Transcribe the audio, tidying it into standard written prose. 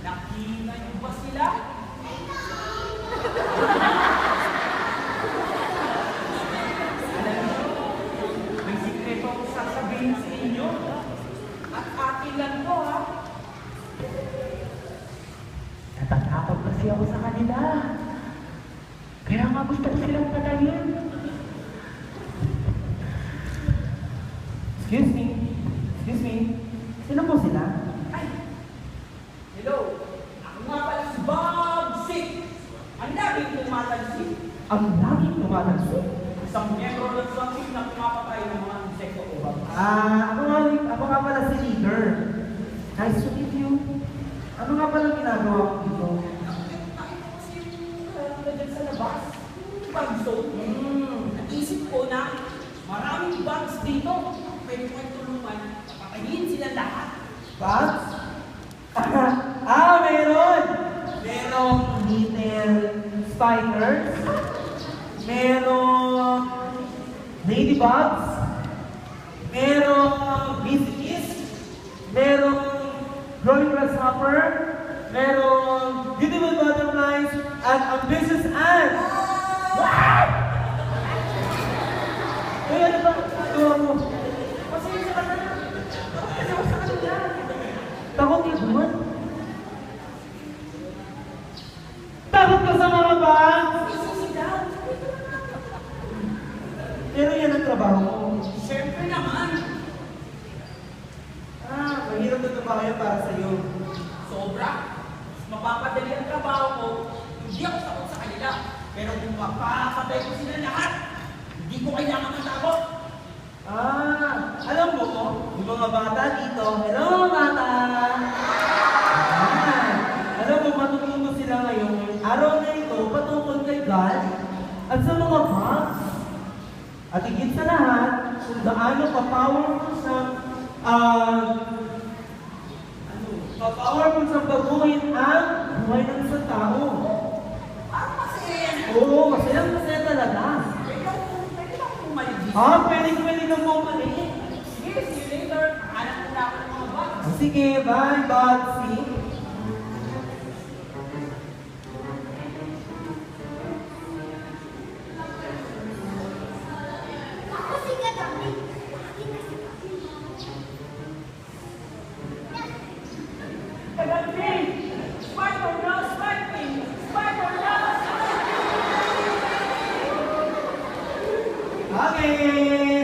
Nakita niyo ba sila? Alam niyo, may sikreto akong sasabihin sa inyo. At akin lang to, ha? Natatakot kasi ako sa kanila. Kaya nga gusto ko silang patayin. Excuse me. Excuse me. Sino po sila? Ay! Hello! Ako nga pala si Bob Sick! Ang laging tumatalsik. Ang laging tumatalsik? Isang miyembro ng swamp na pumapatay ng mga insekto o bang. Ako nga pala si Leader. Nice to meet you. Ano nga pala ginagawa ko dito? Nakita ko si dyan sa labas. Bag zone. Naisip ko na maraming bugs dito. Pwede ko tulungan. Patayin sila lahat. Bugs? Meron! Merong little spiders. Merong ladybugs. Merong bees. Merong growing grasshopper. Merong beautiful butterflies at ambitious ants. What? Ay, ano ba? Gawa mo. Pasensya ka na. Kasi ako sa kanila. Takot ka naman. Takot ka sa mga bugs? Isisigaw. Pero yan ang trabaho mo. Siyempre naman. Mahirap na trabaho yan para sa'yo. Sobra. Mapapadali ang trabaho ko. Hindi ako takot sa kanila. Pero kung mapapatay ko sila lahat, hindi ko kailangan matakot. Alam mo ko, yung mga bata dito, hello mga bata! Alam mo, matututo sila ngayon, araw na ito, patungkol kay God at sa mga bugs. At higit sa lahat, kung gaano ka-powerful sa pa-powerful sa baguhin ang buhay ng isang tao. Parang masaya yan. Oo, masaya talaga. Pwede lang pumalig dito. Pwede kang bumalik. Sige, see you later. Hanap ko na ako ng mga bugs. Sige, bye, Botsy. Okay.